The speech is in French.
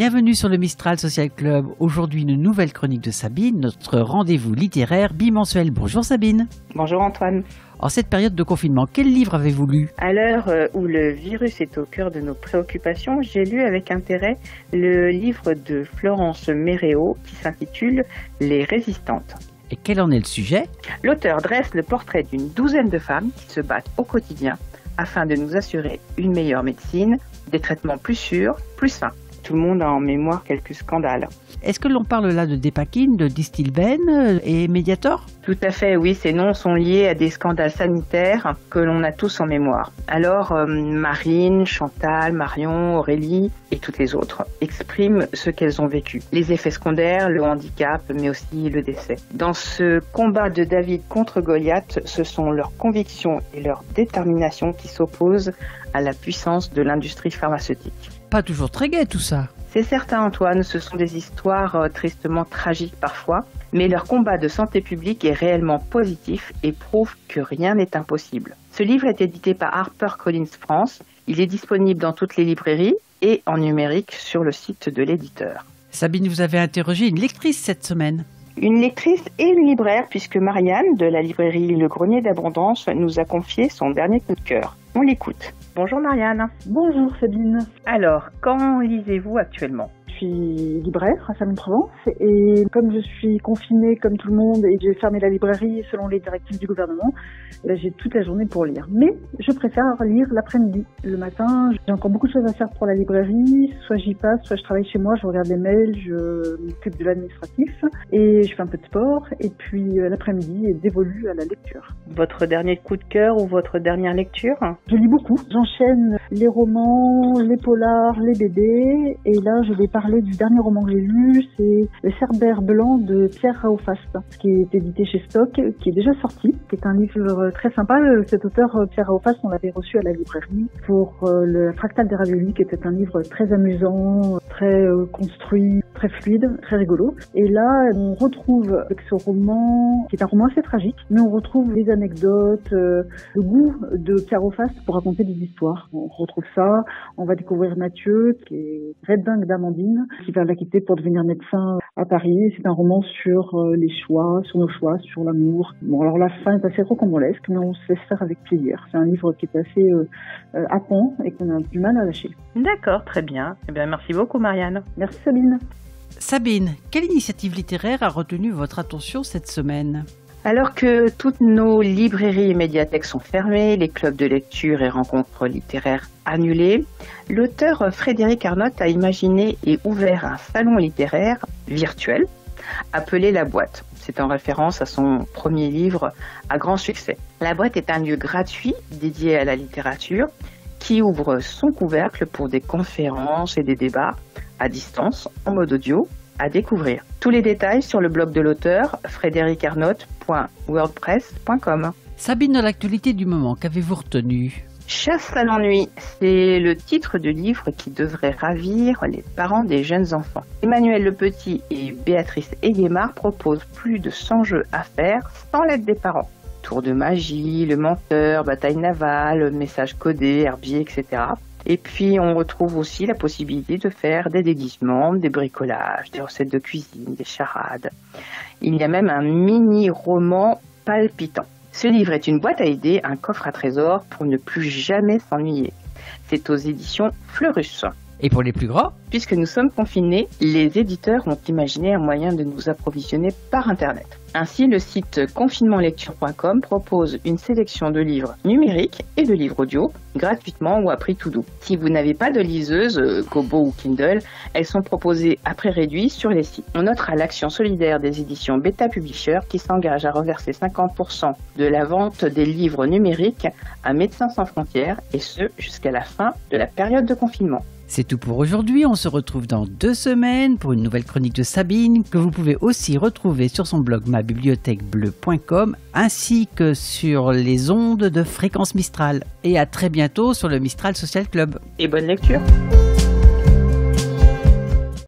Bienvenue sur le Mistral Social Club. Aujourd'hui, une nouvelle chronique de Sabine, notre rendez-vous littéraire bimensuel. Bonjour Sabine. Bonjour Antoine. En cette période de confinement, quel livre avez-vous lu? À l'heure où le virus est au cœur de nos préoccupations, j'ai lu avec intérêt le livre de Florence Méréau qui s'intitule « Les résistantes ». Et quel en est le sujet? L'auteur dresse le portrait d'une douzaine de femmes qui se battent au quotidien afin de nous assurer une meilleure médecine, des traitements plus sûrs, plus sains. Tout le monde a en mémoire quelques scandales. Est-ce que l'on parle là de Dépakine, de Distilbène et Mediator? Tout à fait, oui, ces noms sont liés à des scandales sanitaires que l'on a tous en mémoire. Alors, Marine, Chantal, Marion, Aurélie et toutes les autres expriment ce qu'elles ont vécu. Les effets secondaires, le handicap, mais aussi le décès. Dans ce combat de David contre Goliath, ce sont leurs convictions et leur détermination qui s'opposent à la puissance de l'industrie pharmaceutique. Pas toujours très gai tout ça. C'est certain Antoine, ce sont des histoires tristement tragiques parfois, mais leur combat de santé publique est réellement positif et prouve que rien n'est impossible. Ce livre est édité par HarperCollins France, il est disponible dans toutes les librairies et en numérique sur le site de l'éditeur. Sabine, vous avez interrogé une lectrice cette semaine. Une lectrice et une libraire, puisque Marianne, de la librairie Le Grenier d'Abondance, nous a confié son dernier coup de cœur. On l'écoute. Bonjour Marianne. Bonjour Sabine. Alors, quand lisez-vous actuellement ? Je suis libraire à Salon-de-Provence et comme je suis confinée comme tout le monde et j'ai fermé la librairie selon les directives du gouvernement, là, j'ai toute la journée pour lire. Mais je préfère lire l'après-midi. Le matin, j'ai encore beaucoup de choses à faire pour la librairie. Soit j'y passe, soit je travaille chez moi, je regarde les mails, je m'occupe de l'administratif et je fais un peu de sport. Et puis l'après-midi est dévolu à la lecture. Votre dernier coup de cœur ou votre dernière lecture ? Je lis beaucoup. J'enchaîne les romans, les polars, les BD. Et là, je vais parler du dernier roman que j'ai lu, c'est Le Cerbère blanc de Pierre Raofast, qui est édité chez Stock, qui est déjà sorti, qui est un livre très sympa. Cet auteur, Pierre Raofast, on l'avait reçu à la librairie pour le Fractal des raviolis, qui était un livre très amusant, très construit, très fluide, très rigolo. Et là, on retrouve avec ce roman, qui est un roman assez tragique, mais on retrouve les anecdotes, le goût de Pierre Raofast pour raconter des histoires. On retrouve ça, on va découvrir Mathieu, qui est red dingue d'Amandine, qui va la quitter pour devenir médecin à Paris. C'est un roman sur les choix, sur nos choix, sur l'amour. Bon, alors la fin est assez rocambolesque, mais on se laisse faire avec plaisir. C'est un livre qui est assez happant et qu'on a du mal à lâcher. D'accord, très bien. Eh bien, merci beaucoup Marianne. Merci Sabine. Sabine, quelle initiative littéraire a retenu votre attention cette semaine ? Alors que toutes nos librairies et médiathèques sont fermées, les clubs de lecture et rencontres littéraires annulés, l'auteur Frédéric Arnotte a imaginé et ouvert un salon littéraire virtuel appelé La Boîte. C'est en référence à son premier livre à grand succès. La Boîte est un lieu gratuit dédié à la littérature qui ouvre son couvercle pour des conférences et des débats à distance, en mode audio, à découvrir. Tous les détails sur le blog de l'auteur, frédéricarnotte.wordpress.com. Sabine, dans l'actualité du moment, qu'avez-vous retenu ? Chasse à l'ennui, c'est le titre du livre qui devrait ravir les parents des jeunes enfants. Emmanuel Le Petit et Béatrice Aiguemard proposent plus de 100 jeux à faire sans l'aide des parents. Tour de magie, le menteur, bataille navale, message codé, herbier, etc. Et puis, on retrouve aussi la possibilité de faire des déguisements, des bricolages, des recettes de cuisine, des charades. Il y a même un mini-roman palpitant. Ce livre est une boîte à idées, un coffre à trésors pour ne plus jamais s'ennuyer. C'est aux éditions Fleurus. Et pour les plus grands ? Puisque nous sommes confinés, les éditeurs ont imaginé un moyen de nous approvisionner par Internet. Ainsi, le site confinementlecture.com propose une sélection de livres numériques et de livres audio, gratuitement ou à prix tout doux. Si vous n'avez pas de liseuse, Kobo ou Kindle, elles sont proposées à prix réduit sur les sites. On notera l'action solidaire des éditions Beta Publisher qui s'engage à reverser 50% de la vente des livres numériques à Médecins sans frontières, et ce jusqu'à la fin de la période de confinement. C'est tout pour aujourd'hui, on se retrouve dans 2 semaines pour une nouvelle chronique de Sabine que vous pouvez aussi retrouver sur son blog mabibliothèquebleue.com ainsi que sur les ondes de Fréquence Mistral. Et à très bientôt sur le Mistral Social Club. Et bonne lecture.